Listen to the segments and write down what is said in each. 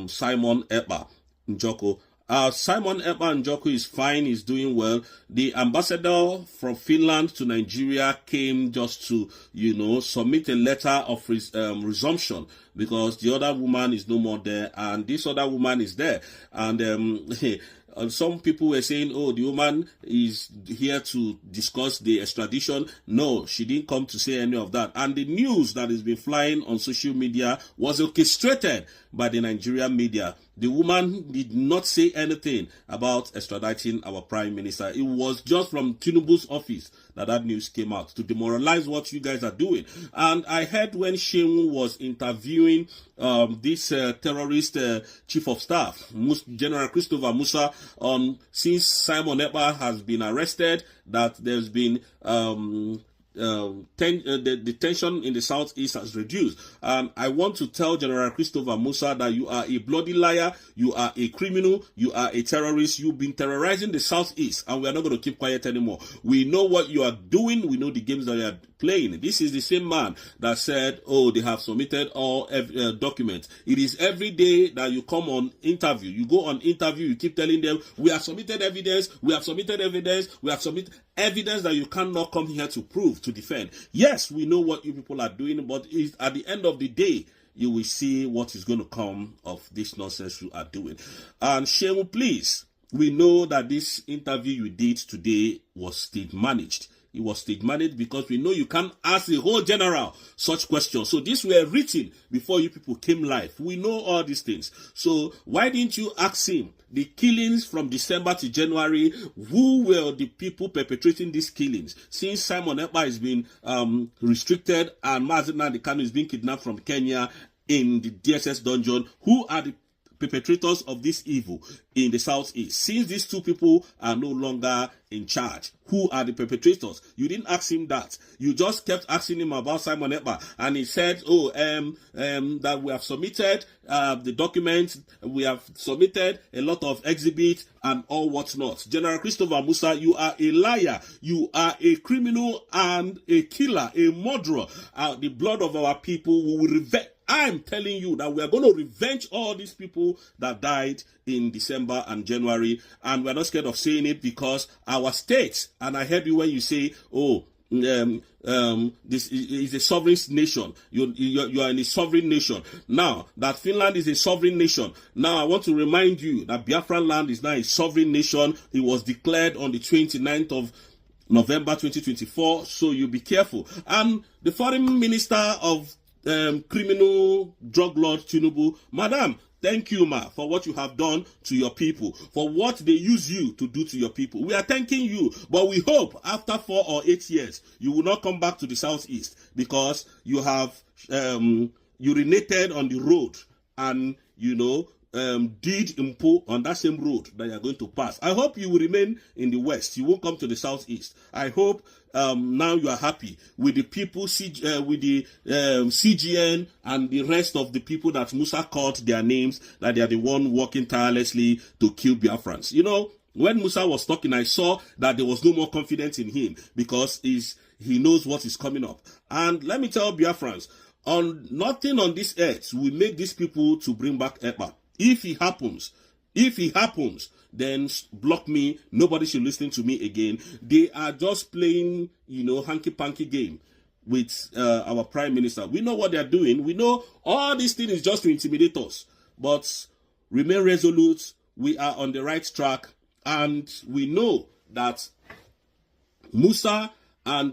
Simon Èkpà Ojukwu. Simon Èkpà Ojukwu is fine, is doing well. The ambassador from Finland to Nigeria came just to, submit a letter of resumption, because the other woman is no more there, and this other woman is there. And some people were saying, oh, the woman is here to discuss the extradition. No, she didn't come to say any of that. And the news that has been flying on social media was orchestrated by the Nigerian media. The woman did not say anything about extraditing our prime minister. It was just from Tinubu's office that news came out to demoralize what you guys are doing. And I heard when Shehu was interviewing this terrorist chief of staff, General Christopher Musa, since Simon Èkpà has been arrested, that there's been the tension in the southeast has reduced. I want to tell General Christopher Musa that you are a bloody liar, you are a criminal, you are a terrorist. You've been terrorizing the southeast, and we are not going to keep quiet anymore. We know what you are doing. We know the games that you are playing. This is the same man that said, oh, they have submitted all documents. It is every day that you come on interview. You go on interview, you keep telling them, we have submitted evidence, we have submitted evidence, we have submitted evidence that you cannot come here to prove, to defend. Yes, we know what you people are doing, but at the end of the day, you will see what is going to come of this nonsense you are doing. And Shehu, please, we know that this interview you did today was stage managed. It was stage managed because we know you can't ask the whole general such questions. So these were written before you people came live. We know all these things. So why didn't you ask him the killings from December to January? Who were the people perpetrating these killings? Since Simon Èkpà has been restricted and Mazi Nnamdi Kanu is being kidnapped from Kenya in the DSS dungeon, who are the perpetrators of this evil in the southeast? Since these two people are no longer in charge, who are the perpetrators? You didn't ask him that. You just kept asking him about Simon Èkpà, and he said, oh, that we have submitted the documents, we have submitted a lot of exhibits and all whatnot. General Christopher Musa, you are a liar, you are a criminal and a killer, a murderer. The blood of our people will revenge. I'm telling you that we are going to revenge all these people that died in December and January, and we're not scared of saying it because our state, and I heard you when you say, oh, this is a sovereign nation. You are in a sovereign nation. Now that Finland is a sovereign nation, now I want to remind you that Biafran land is now a sovereign nation. It was declared on the 29th of November 2024, so you be careful. And the foreign minister of criminal drug lord Tinubu, madam, thank you, ma, for what you have done to your people, for what they use you to do to your people. We are thanking you, but we hope after 4 or 8 years, you will not come back to the southeast, because you have urinated on the road and, did impo on that same road that you are going to pass. I hope you will remain in the west. You won't come to the southeast. I hope now you are happy with the people, with the CGN and the rest of the people that Musa called their names, that they are the one working tirelessly to kill Biafrans. When Musa was talking, I saw that there was no more confidence in him, because he knows what is coming up. And let me tell Biafrans, nothing on this earth will make these people to bring back Èkpà. If he happens, then block me. Nobody should listen to me again. They are just playing, hanky-panky game with our prime minister. We know what they are doing. We know all this thing is just to intimidate us. But remain resolute. We are on the right track. And we know that Musa and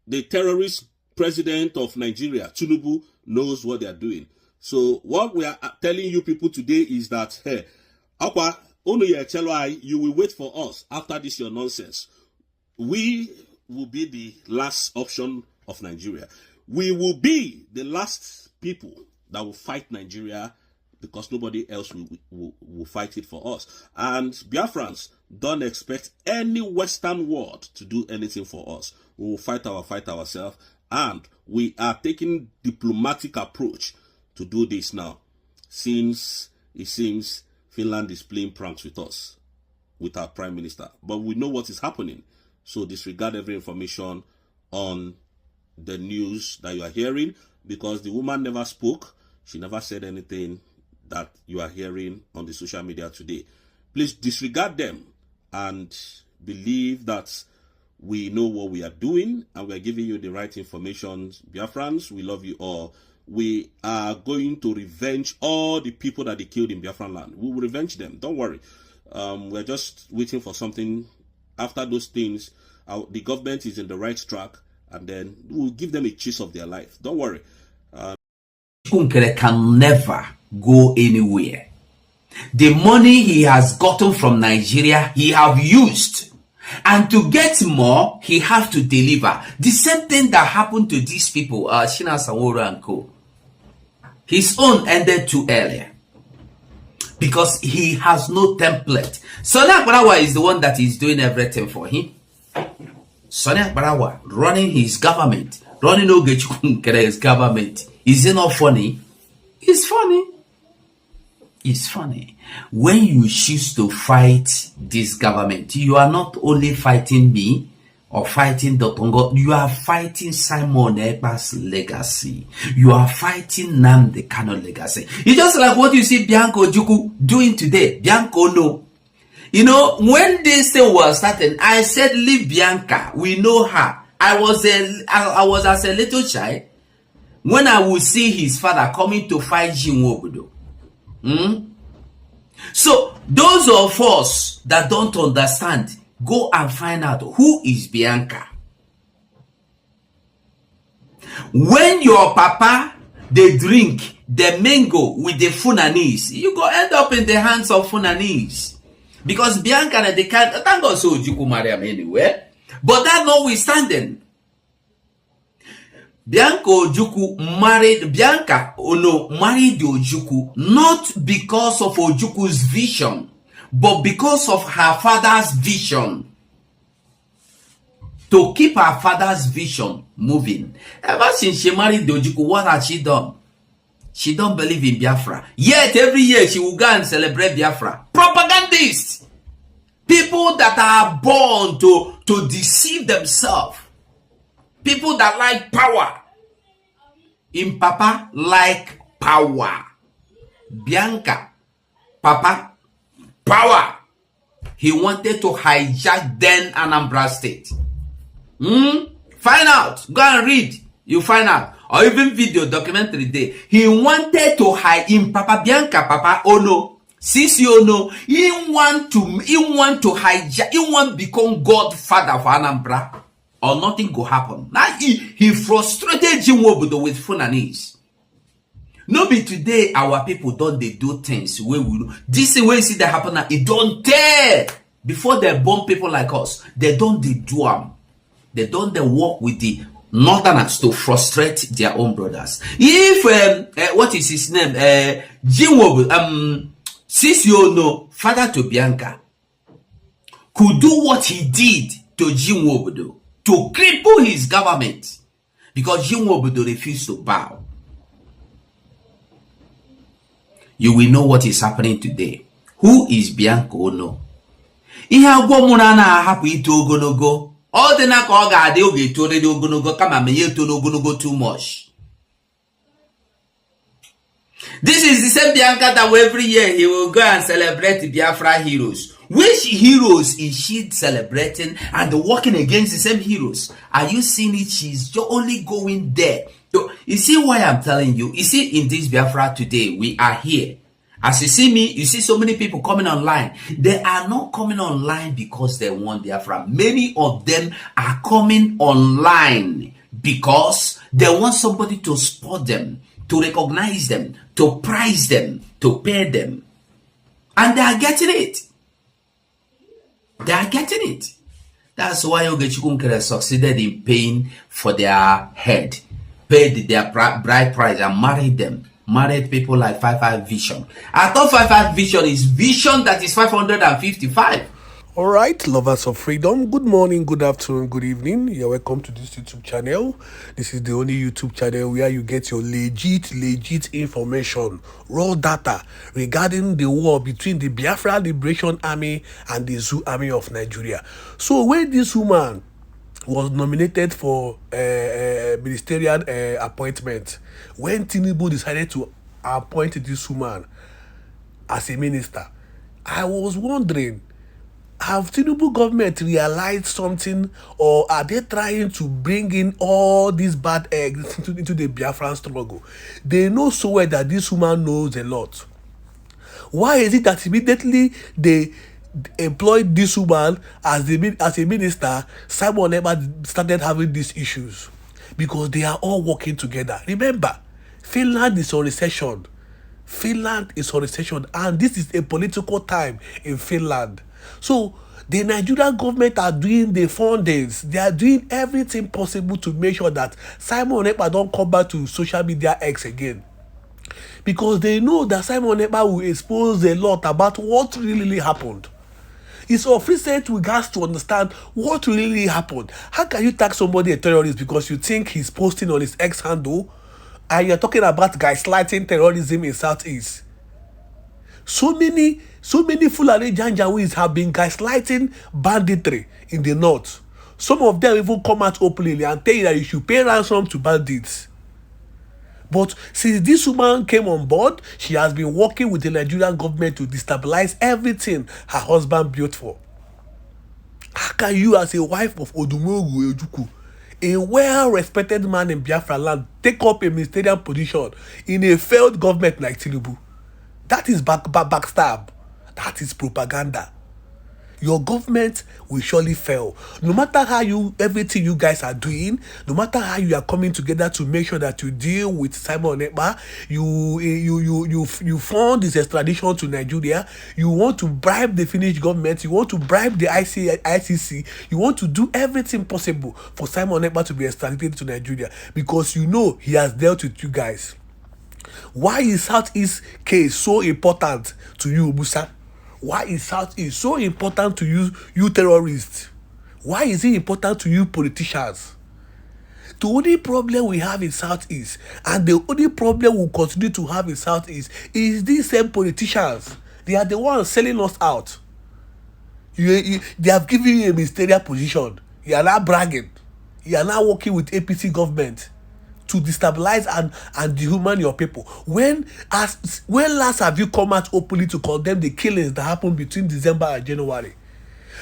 the terrorist president of Nigeria, Tinubu, knows what they are doing. So what we are telling you people today is that, hey, Akwa, you will wait for us after this your nonsense. We will be the last option of Nigeria. We will be the last people that will fight Nigeria, because nobody else will fight it for us. And Biafrans, don't expect any Western world to do anything for us. We will fight ourselves, and we are taking diplomatic approach to do this now, since it seems Finland is playing pranks with us, with our prime minister. But we know what is happening, so disregard every information on the news that you are hearing, because the woman never spoke. She never said anything that you are hearing on the social media today. Please disregard them and believe that we know what we are doing and we are giving you the right information. Biafrans, we love you all. We are going to revenge all the people that they killed in Biafran land. We will revenge them. Don't worry. We're just waiting for something. After those things, the government is in the right track, and then we'll give them a chance of their life. Don't worry. Unkere can never go anywhere. The money he has gotten from Nigeria, he have used. And to get more, he have to deliver. The same thing that happened to these people, Shina Saworo and co. His own ended too early. Because he has no template. Sani Akbarawa is the one that is doing everything for him. Sani Akbarawa running his government. Running Ogechukwu's government. Is it not funny? It's funny. It's funny. When you choose to fight this government, you are not only fighting me or fighting Dotongo, you are fighting Simon Ekpa's legacy. You are fighting Nnamdi Kanu legacy. It's just like what you see Bianca Ojukwu doing today. Bianca no. You know, when this thing was starting, I said, leave Bianca. We know her. I was as a little child when I would see his father coming to fight Jinwobodo. So those of us that don't understand, go and find out who is Bianca. When your papa they drink the mango with the Fulanese, you go end up in the hands of Fulanese. Because Bianca they can't thank God so Ojukwu marry him anywhere. But that notwithstanding, Bianca Ojukwu married Ojukwu not because of Ojukwu's vision, but because of her father's vision. To keep her father's vision moving. Ever since she married Ojukwu, what has she done? She don't believe in Biafra. Yet every year she will go and celebrate Biafra. Propagandists. People that are born to deceive themselves. People that like power. In Papa like power. Bianca, Papa, power. He wanted to hijack then Anambra State. Find out. Go and read. You find out. Or even video documentary there. He wanted to hide in Papa Bianca, Papa Ono. Sisi Ono. He want to hijack. He want to become godfather for Anambra. Or nothing go happen. Now he frustrated Jinwobodo with Fulanese. No be today our people don't they do things where we know. This is where you see that happen now. It don't dare. Before they bomb people like us, they don't they do them. They don't they work with the northerners to frustrate their own brothers. If what is his name? Jinwobodo, Sisi Ono, father to Bianca, could do what he did to Jinwobodo to cripple his government because Jinwobodo refused to bow. You will know what is happening today. Who is Bianca Ono? Ihe agwo muna na hapu ito ogonogo. All the na ka oga ade oge to re ogonogo kama me ye to ogonogo too much. This is the same Bianca that every year he will go and celebrate the Biafra heroes. Which heroes is she celebrating and working against the same heroes? Are you seeing it? She's only going there. You see why I'm telling you? You see, in this Biafra today, we are here. As you see me, you see so many people coming online. They are not coming online because they want Biafra. Many of them are coming online because they want somebody to support them, to recognize them, to prize them, to pay them. And they are getting it. They are getting it. That's why Ogechukwunkere succeeded in paying for their head, paid their bride price and married them. Married people like 55 Vision. I thought 55 Vision is vision that is 555. All right, lovers of freedom, good morning, good afternoon, good evening. You're welcome to this YouTube channel. This is the only YouTube channel where you get your legit information, raw data regarding the war between the Biafra Liberation Army and the Zoo Army of Nigeria. So when this woman was nominated for ministerial appointment, when Tinubu decided to appoint this woman as a minister. I was wondering, have Tinubu government realized something, or are they trying to bring in all these bad eggs into the Biafran struggle? They know so well that this woman knows a lot. Why is it that immediately they employed this woman as a minister, Simon Ekpa started having these issues? Because they are all working together. Remember, Finland is on recession. Finland is on recession, and this is a political time in Finland. So the Nigerian government are doing the fundings. They are doing everything possible to make sure that Simon Ekpa don't come back to social media X again. Because they know that Simon Ekpa will expose a lot about what really happened. It's of recent we got to understand what really happened. How can you tag somebody a terrorist because you think he's posting on his X handle, and you're talking about gaslighting terrorism in Southeast? So many Fulani Janjaweeds have been gaslighting banditry in the north. Some of them even come out openly and tell you that you should pay ransom to bandits. But since this woman came on board, she has been working with the Nigerian government to destabilize everything her husband built for. How can you, as a wife of Odumogu Ojukwu, a well-respected man in Biafra land, take up a ministerial position in a failed government like Tinubu? That is backstab. That is propaganda. Your government will surely fail. No matter how everything you guys are doing, no matter how you are coming together to make sure that you deal with Simon Ekpa, you fund this extradition to Nigeria, you want to bribe the Finnish government, you want to bribe the ICC, you want to do everything possible for Simon Ekpa to be extradited to Nigeria because you know he has dealt with you guys. Why is Southeast case so important to you, Musa? Why is Southeast so important to you terrorists? Why is it important to you politicians? The only problem we have in Southeast, and the only problem we'll continue to have in Southeast, is these same politicians. They are the ones selling us out. They have given you a ministerial position. You are now bragging. You are now working with APC government to destabilize and dehumanize your people. When last have you come out openly to condemn the killings that happened between December and January?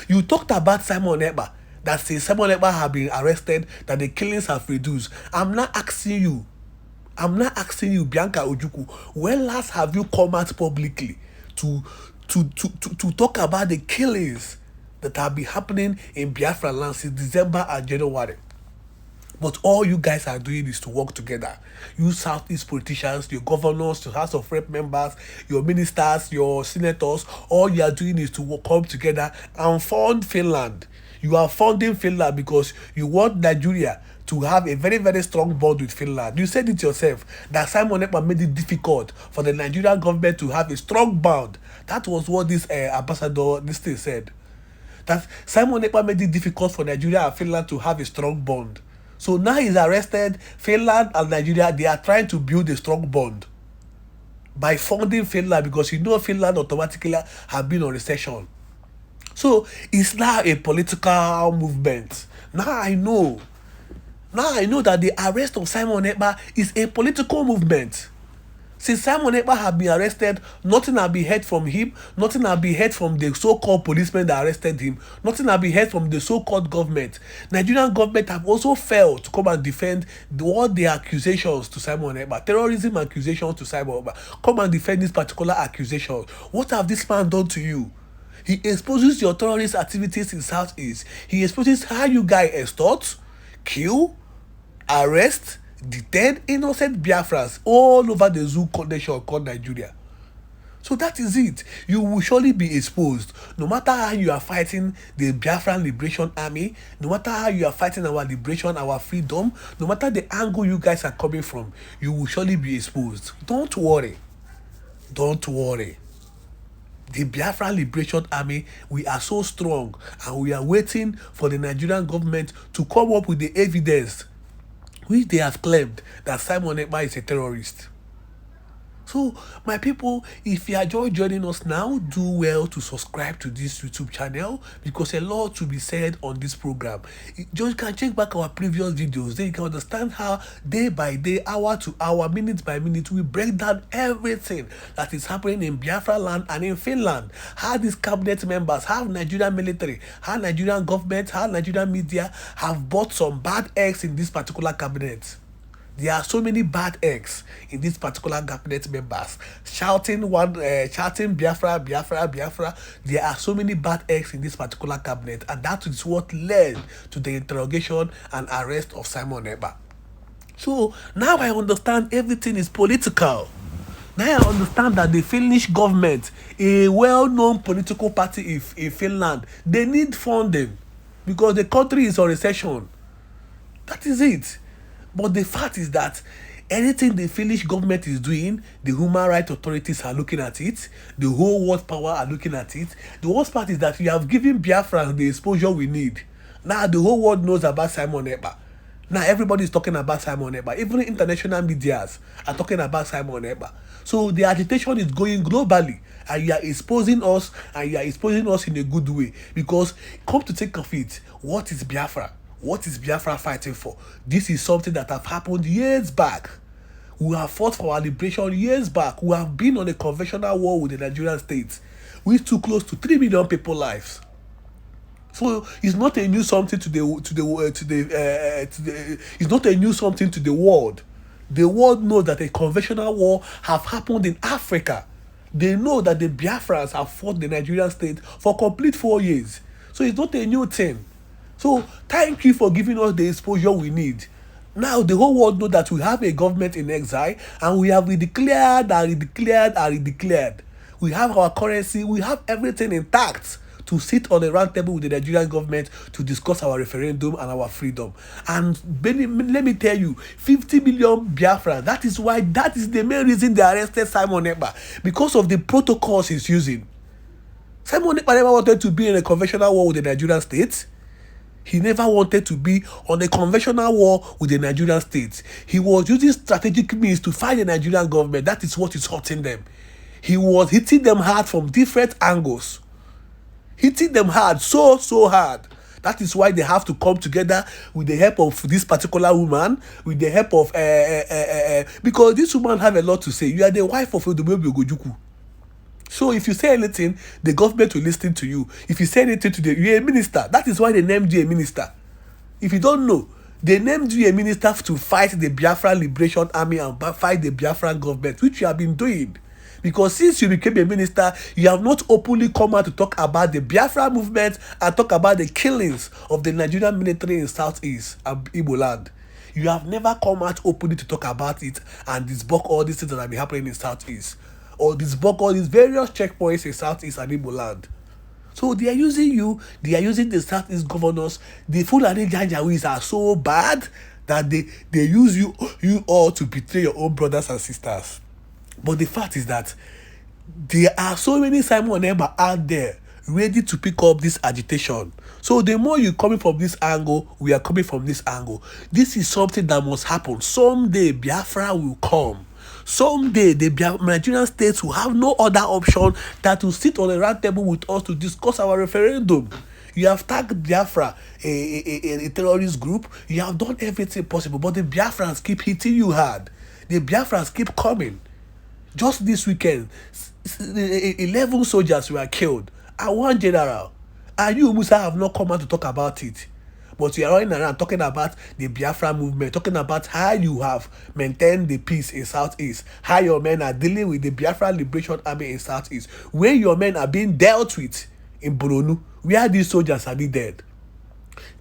You talked about Simon Ekpa, that since Simon Ekpa have been arrested, that the killings have reduced. I'm not asking you, Bianca Ojukwu, when last have you come out publicly to talk about the killings that have been happening in Biafra land since December and January? But all you guys are doing is to work together. You Southeast politicians, your governors, your House of Rep members, your ministers, your senators, all you are doing is to come together and fund Finland. You are funding Finland because you want Nigeria to have a very, very strong bond with Finland. You said it yourself that Simon Ekpa made it difficult for the Nigerian government to have a strong bond. That was what this ambassador, this thing said. That Simon Ekpa made it difficult for Nigeria and Finland to have a strong bond. So now he's arrested. Finland and Nigeria, they are trying to build a strong bond by funding Finland because you know Finland automatically have been on recession. So it's now a political movement. Now I know that the arrest of Simon Ekpa is a political movement. Since Simon Ekpa have been arrested, nothing have been heard from him. Nothing have been heard from the so-called policemen that arrested him. Nothing have been heard from the so-called government. Nigerian government have also failed to come and defend all the accusations to Simon Ekpa. Terrorism accusations to Simon Ekpa. Come and defend this particular accusation. What have this man done to you? He exposes your terrorist activities in Southeast. He exposes how you guys extort, kill, arrest, detain innocent Biafrans all over the zoo nation called Nigeria. So that is it. You will surely be exposed. No matter how you are fighting the Biafran Liberation Army, no matter how you are fighting our liberation, our freedom, no matter the angle you guys are coming from, you will surely be exposed. Don't worry. The Biafran Liberation Army, we are so strong, and we are waiting for the Nigerian government to come up with the evidence which they have claimed that Simon Ekpa is a terrorist. So, my people, if you are just joining us now, do well to subscribe to this YouTube channel because a lot to be said on this program. You can check back our previous videos, then you can understand how day by day, hour to hour, minute by minute, we break down everything that is happening in Biafra land and in Finland. How these cabinet members, how Nigerian military, how Nigerian government, how Nigerian media have bought some bad eggs in this particular cabinet. There are so many bad eggs in these particular cabinet members shouting Biafra, Biafra, Biafra. There are so many bad eggs in this particular cabinet, and that is what led to the interrogation and arrest of Simon Ekpà. So now I understand everything is political. Now I understand that the Finnish government, a well-known political party in Finland, they need funding because the country is on recession. That is it. But the fact is that anything the Finnish government is doing, the human rights authorities are looking at it, the whole world power are looking at it. The worst part is that we have given Biafrans the exposure we need. Now the whole world knows about Simon Ekpà. Now everybody is talking about Simon Ekpà. Even international medias are talking about Simon Ekpà. So the agitation is going globally, and you are exposing us, and you are exposing us in a good way. Because come to think of it, what is Biafra? What is Biafra fighting for? This is something that have happened years back. We have fought for our liberation years back. We have been on a conventional war with the Nigerian state, which took close to 3 million people's lives. So it's not a new something it's not a new something to the world. The world knows that a conventional war have happened in Africa. They know that the Biafrans have fought the Nigerian state for complete 4 years. So it's not a new thing. So thank you for giving us the exposure we need. Now the whole world knows that we have a government in exile, and we have redeclared. We have our currency, we have everything intact to sit on a round table with the Nigerian government to discuss our referendum and our freedom. And let me tell you, 50 million Biafra, that is the main reason they arrested Simon Ekpà, because of the protocols he's using. Simon Ekpà never wanted to be in a conventional war with the Nigerian state. He never wanted to be on a conventional war with the Nigerian state. He was using strategic means to fight the Nigerian government. That is what is hurting them. He was hitting them hard from different angles. Hitting them hard, so hard. That is why they have to come together with the help of this particular woman, with the help of because this woman have a lot to say. You are the wife of Bianca Ojukwu. So if you say anything, the government will listen to you. If you say anything you're a minister. That is why they named you a minister. If you don't know, they named you a minister to fight the Biafra Liberation Army and fight the Biafran government, which you have been doing. Because since you became a minister, you have not openly come out to talk about the Biafra movement and talk about the killings of the Nigerian military in Southeast and Igbo land. You have never come out openly to talk about it and debunk all these things that have been happening in Southeast, or debunk all these various checkpoints in Southeast and Igbo land. So they are using you, they are using the Southeast governors. The Fulani Janjaweeds are so bad that they use you all to betray your own brothers and sisters. But the fact is that there are so many Simon Ekpà out there ready to pick up this agitation. So the more you coming from this angle, we are coming from this angle. This is something that must happen. Someday Biafra will come. Someday the Nigerian states will have no other option than to sit on a round table with us to discuss our referendum. You have tagged Biafra a terrorist group. You have done everything possible, but the Biafrans keep hitting you hard. The Biafrans keep coming. Just this weekend, 11 soldiers were killed and 1 general. And you, Musa, have not come out to talk about it. But you are running around talking about the Biafra movement, talking about how you have maintained the peace in Southeast, how your men are dealing with the Biafra Liberation Army in Southeast, where your men are being dealt with in Boronu, where these soldiers are needed.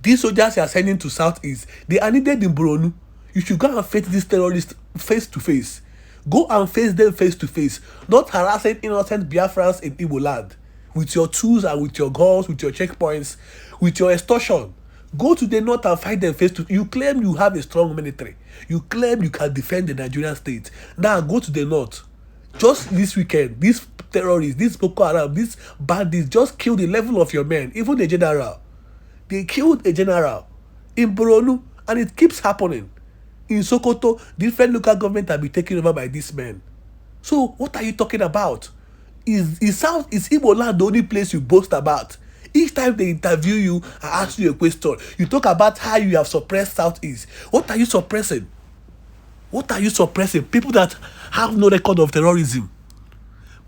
These soldiers you are sending to Southeast, they are needed in Boronu. You should go and face these terrorists face to face. Go and face them face to face, not harassing innocent Biafrans in Igbo land with your tools and with your guns, with your checkpoints, with your extortion. Go to the north and fight them face to face. You claim you have a strong military. You claim you can defend the Nigerian state. Now go to the north. Just this weekend, these terrorists, these Boko Haram, these bandits just killed 11 of your men, even a general. They killed a general in Boronu, and it keeps happening. In Sokoto, different local government have been taken over by these men. So what are you talking about? Is Igbo land the only place you boast about? Each time they interview you and ask you a question, you talk about how you have suppressed Southeast. What are you suppressing? What are you suppressing? People that have no record of terrorism.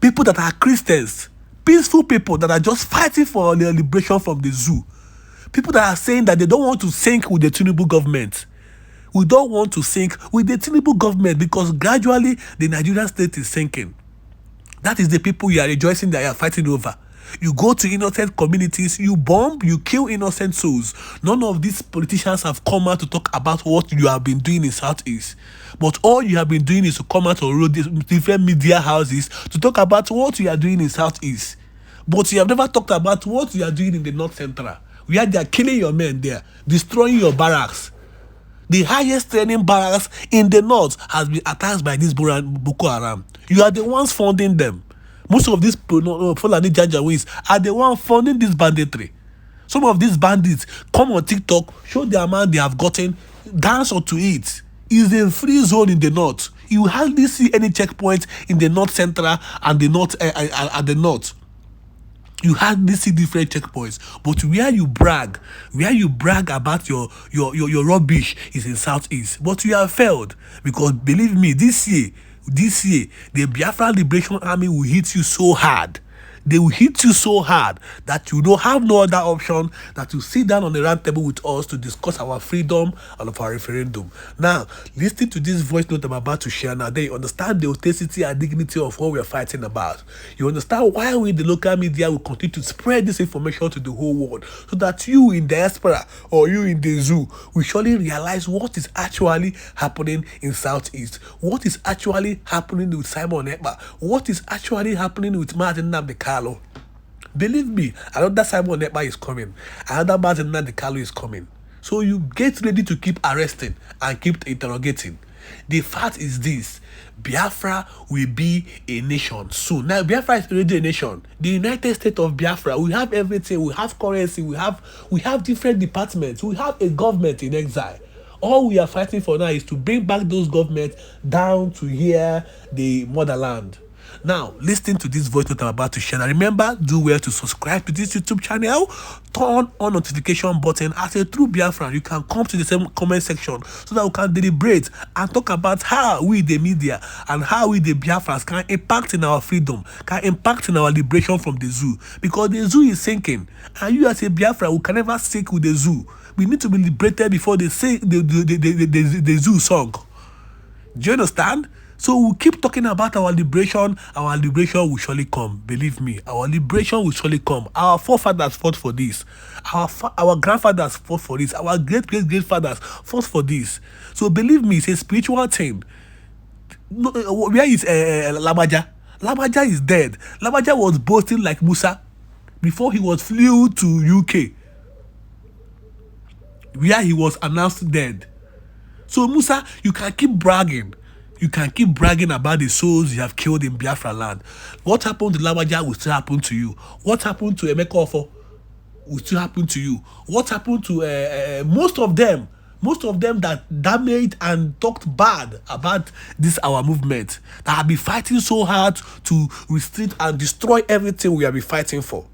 People that are Christians. Peaceful people that are just fighting for their liberation from the zoo. People that are saying that they don't want to sink with the Tinubu government. We don't want to sink with the Tinubu government because gradually the Nigerian state is sinking. That is the people you are rejoicing that you are fighting over. You go to innocent communities, you bomb, you kill innocent souls. None of these politicians have come out to talk about what you have been doing in Southeast. But all you have been doing is to come out on different media houses to talk about what you are doing in Southeast. But you have never talked about what you are doing in the North Central. Where they are killing your men there, destroying your barracks. The highest training barracks in the north has been attacked by this Boko Haram. You are the ones funding them. Most of these Fulani Janjaweeds are the ones funding this banditry. Some of these bandits come on TikTok, show the amount they have gotten, dance onto it. It's a free zone in the north. You hardly see any checkpoints in the North Central and the north. You hardly see different checkpoints, but where you brag about your rubbish is in Southeast. But you have failed because believe me, this year, the Biafra Liberation Army will hit you so hard. They will hit you so hard that you don't have no other option than to sit down on the round table with us to discuss our freedom and of our referendum. Now, listening to this voice note I'm about to share now, then you understand the authenticity and dignity of what we are fighting about. You understand why we, the local media, will continue to spread this information to the whole world, so that you in diaspora or you in the zoo will surely realize what is actually happening in Southeast, what is actually happening with Simon Èkpà, what is actually happening with Martin Nnamdi Kanu. Believe me, another Simon Èkpà is coming. Another Martin Nnamdi Kanu is coming. So you get ready to keep arresting and keep interrogating. The fact is this: Biafra will be a nation soon. Now, Biafra is already a nation. The United States of Biafra, we have everything. We have currency. We have different departments. We have a government in exile. All we are fighting for now is to bring back those governments down to here, the motherland. Now, listening to this voice note I'm about to share. Now, remember, do well to subscribe to this YouTube channel. Turn on notification button. As a true Biafran, you can come to the same comment section so that we can deliberate and talk about how we, the media, and how we, the Biafrans, can impact in our freedom, can impact in our liberation from the zoo. Because the zoo is sinking, and you as a Biafra, we can never sink with the zoo. We need to be liberated before they say the zoo song. Do you understand? So we'll keep talking about our liberation. Our liberation will surely come. Believe me, our liberation will surely come. Our forefathers fought for this. Our grandfathers fought for this. Our great-great-grandfathers fought for this. So believe me, it's a spiritual thing. No, where is Labaja? Labaja is dead. Labaja was boasting like Musa before he was flew to UK, where he was announced dead. So Musa, you can keep bragging. You can keep bragging about the souls you have killed in Biafra land. What happened to Labaja will still happen to you. What happened to Emeka Ofo will still happen to you. What happened to most of them that damaged and talked bad about this our movement, that have been fighting so hard to restrict and destroy everything we have been fighting for.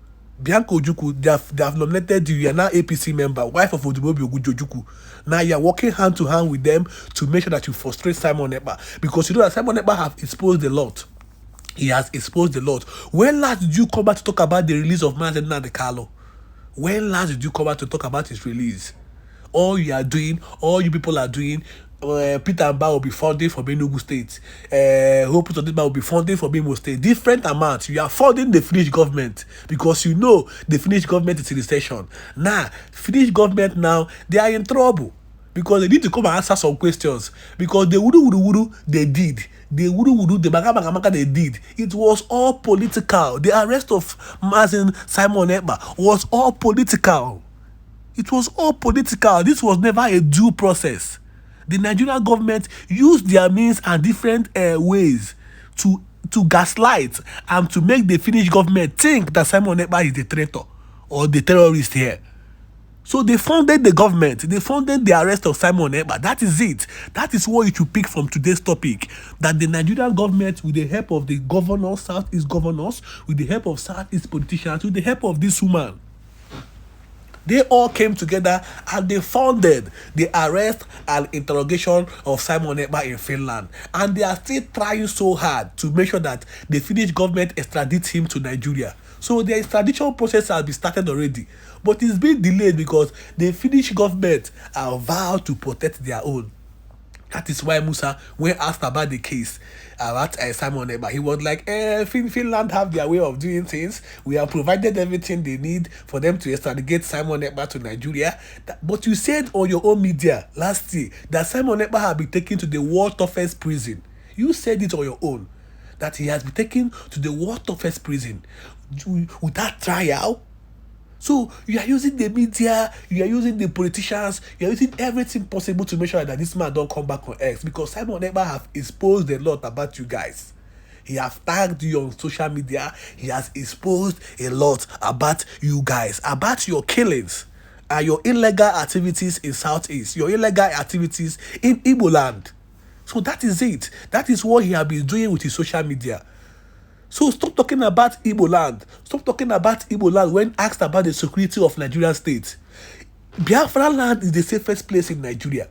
Bianca Ojukwu, they have nominated you. You are now APC member, wife of Odumobi Ojukwu. Now you are working hand to hand with them to make sure that you frustrate Simon Èkpà, because you know that Simon Èkpà have exposed a lot. He has exposed a lot. When last did you come back to talk about the release of Martin Nnamdi Kanu? When last did you come back to talk about his release? All you are doing, all you people are doing, Peter Mba will be funding for Enugu State. Hope Uzodinma will be funding for Imo State. Different amounts. You are funding the Finnish government because you know the Finnish government is in recession. Now, Finnish government now, they are in trouble because they need to come and answer some questions. Because the wudu they did. The wudu, the maga they did. It was all political. The arrest of Simon Èkpà was all political. It was all political. This was never a due process. The Nigerian government used their means and different ways to gaslight and to make the Finnish government think that Simon Èkpà is the traitor or the terrorist here. So they funded the government. They funded the arrest of Simon Ekpa. That is it. That is what you should pick from today's topic. That the Nigerian government, with the help of the governors, Southeast governors, with the help of Southeast politicians, with the help of this woman, they all came together and they funded the arrest and interrogation of Simon Ekpa in Finland. And they are still trying so hard to make sure that the Finnish government extradite him to Nigeria. So the extradition process has been started already. But it's been delayed because the Finnish government are vowed to protect their own. That is why Musa, when asked about the case about Simon Ekpa, he was like, Finland have their way of doing things. We have provided everything they need for them to extradite Simon Ekpa to Nigeria. But you said on your own media last year that Simon Ekpa had been taken to the world toughest prison. You said it on your own, that he has been taken to the world toughest prison without trial. So you are using the media, you are using the politicians, you are using everything possible to make sure that this man don't come back on X, because Simon Ekpa have exposed a lot about you guys. He have tagged you on social media. He has exposed a lot about you guys, about your killings and your illegal activities in Southeast, your illegal activities in Igbo land. So that is it. That is what he has been doing with his social media. So stop talking about Igbo land. Stop talking about Igbo land when asked about the security of Nigerian state. Biafra land is the safest place in Nigeria.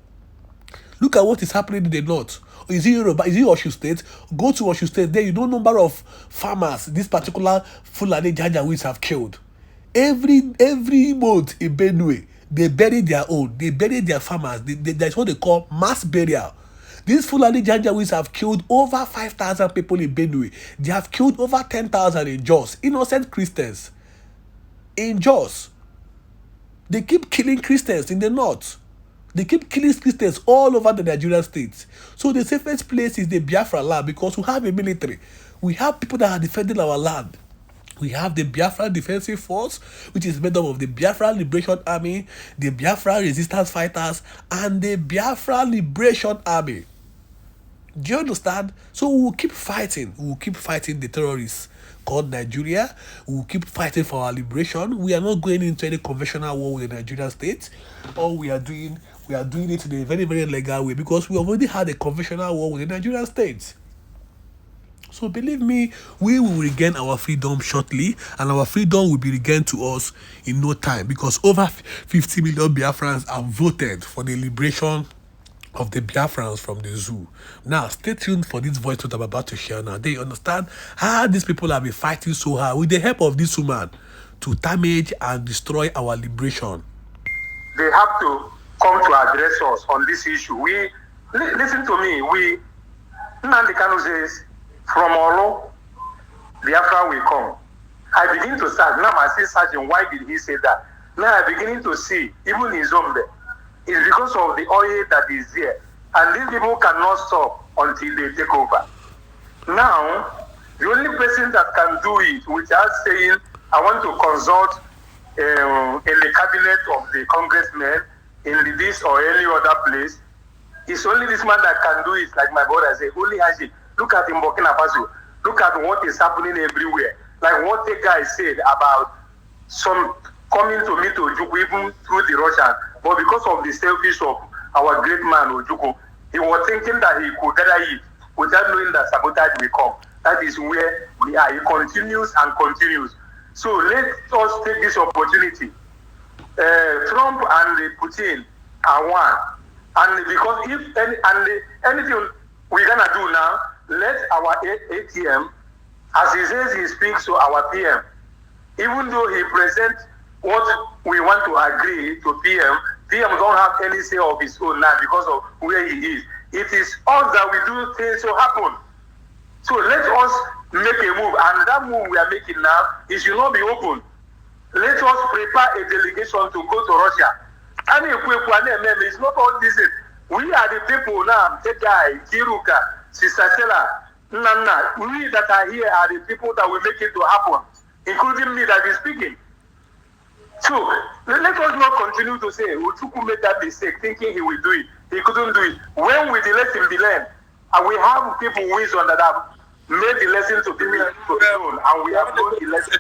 Look at what is happening in the north. Is it Yoruba? Is it Osun State? Go to Osun State. There you know number of farmers this particular Fulani Janjaweeds have killed. Every month in Benue, they bury their own. They bury their farmers. That's what they call mass burial. These Fulani Janjaweeds have killed over 5,000 people in Benue. They have killed over 10,000 in Jos. Innocent Christians. In Jos. They keep killing Christians in the north. They keep killing Christians all over the Nigerian states. So the safest place is the Biafra land, because we have a military. We have people that are defending our land. We have the Biafra Defensive Force, which is made up of the Biafra Liberation Army, the Biafra Resistance Fighters, and the Biafra Liberation Army. Do you understand? So we will keep fighting. We will keep fighting the terrorists called Nigeria. We will keep fighting for our liberation. We are not going into any conventional war with the Nigerian state. All we are doing it in a very, very legal way, because we already had a conventional war with the Nigerian state. So believe me, we will regain our freedom shortly, and our freedom will be regained to us in no time, because over 50 million Biafrans have voted for the liberation of the Biafrans from the zoo. Now, stay tuned for this voice that I'm about to share now. They understand how these people have been fighting so hard with the help of this woman to damage and destroy our liberation. They have to come to address us on this issue. Listen to me. Nnamdi Kanu says, from Olo, Biafra will come. I begin to search. Now I still searching. Why did he say that? Now I'm beginning to see, even in Zombe, it's because of the oil that is there. And these people cannot stop until they take over. Now, the only person that can do it without saying, I want to consult in the cabinet of the congressmen, in this or any other place, it's only this man that can do it, like my brother said, only Haji. Look at in Burkina Faso. Look at what is happening everywhere. Like what the guy said about some coming to meet Ojukwu even through the Russian. But because of the selfish of our great man Ojukwu, he was thinking that he could gather it without knowing that sabotage will come. That is where we are. He continues and continues. So let us take this opportunity. Trump and Putin are one. And because anything we're gonna do now, let our ATM, as he says he speaks to our PM, even though he presents what we want to agree to PM don't have any say of his own now because of where he is. It is us that we do things to happen. So let us make a move, and that move we are making now, it should not be open. Let us prepare a delegation to go to Russia. And it's not all this. We are the people now, Tegai, Kiruka, Sister Stella, Nana. We that are here are the people that will make it to happen, including me that is speaking. So let us not continue to say Ojukwu made that mistake, thinking he will do it. He couldn't do it. When will the lesson be learned? And we have people wisdom that have made the lesson to be known, and we have known the lesson.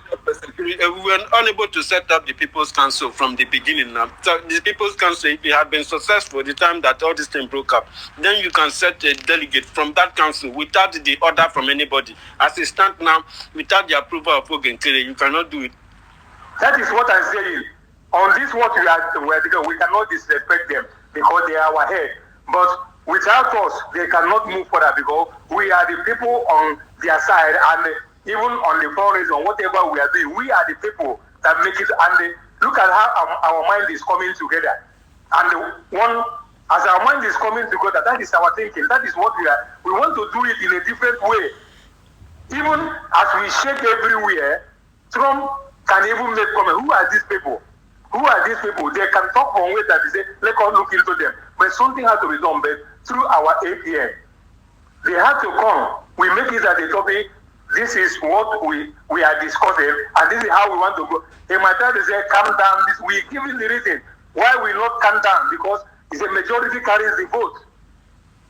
we were unable to set up the People's Council from the beginning now. So the People's Council, if it had been successful the time that all this thing broke up, then you can set a delegate from that council without the order from anybody. As it stands now, without the approval of Ogenkere, you cannot do it. That is what I'm saying. On this, what we cannot disrespect them because they are our head. But without us, they cannot move further because we are the people on their side, and even on the foreign or whatever we are doing, we are the people that make it. And look at how our mind is coming together. And as our mind is coming together, that is our thinking. That is what we are. We want to do it in a different way. Even as we shake everywhere, Trump can even make comment. Who are these people? Who are these people? They can talk one way that they say, let us look into them. But something has to be done. But through our APM, they have to come. We make it as a topic. This is what we are discussing, and this is how we want to go. They might try to say, calm down. We give you the reason why we not calm down, because it's a majority carries the vote.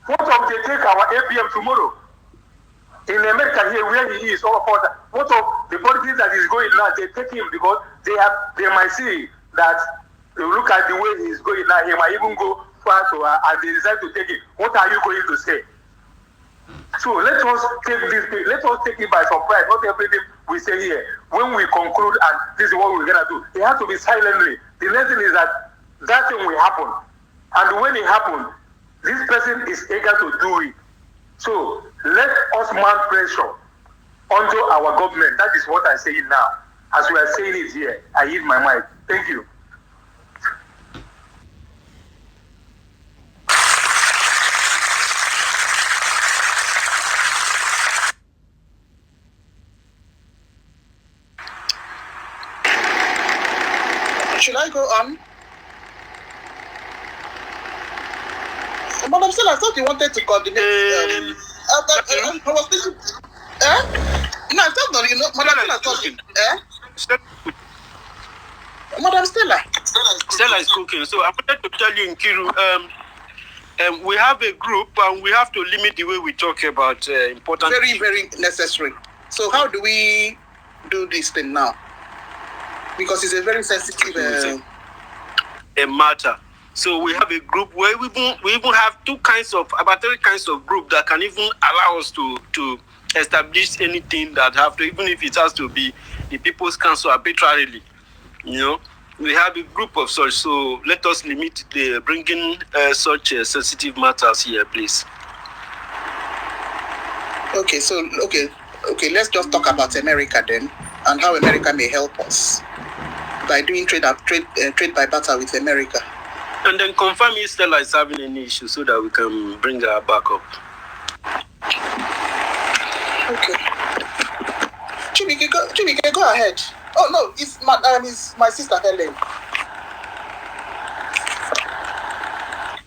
What if they take our APM tomorrow? In America here, where he is, all of that. What of the politics that is going now? They take him because they might see that they look at the way he's going now. He might even go far to and they decide to take it. What are you going to say? So let us take this. Let us take it by surprise. Not everything we say here. When we conclude and this is what we're gonna do, it has to be silently. The next thing is that thing will happen, and when it happens, this person is eager to do it. So let us mount pressure onto our government. That is what I'm saying now. As we are saying it here, I yield my mic. Thank you. Should I go on? Madam Stella, I thought you wanted to coordinate. I was thinking. No, I thought not. You know, Madam Stella talking. Madam Stella. Stella is cooking. So I wanted to tell you, Nkiru, we have a group and we have to limit the way we talk about important. Very, very necessary. So how do we do this thing now? Because it's a very sensitive a matter. So we have a group where we even have about 3 kinds of group that can even allow us to establish anything that have to, even if it has to be the People's Council arbitrarily. You know, we have a group of such. So let us limit the bringing such sensitive matters here, please. Okay, so okay. Let's just talk about America then, and how America may help us by doing trade by barter with America. And then confirm if Stella is having any issue so that we can bring her back up. Okay. Chibike, go ahead. Oh no, it's my sister Helen.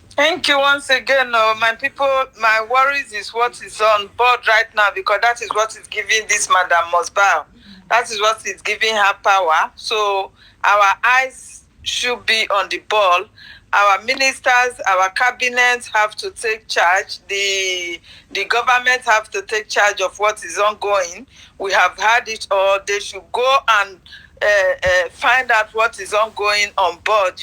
Thank you once again, my people. My worries is what is on board right now, because that is what is giving this Madam Mosbah. That is what is giving her power. So our eyes should be on the ball. Our ministers, our cabinets have to take charge. The government have to take charge of what is ongoing. We have had it all. They should go and find out what is ongoing on board.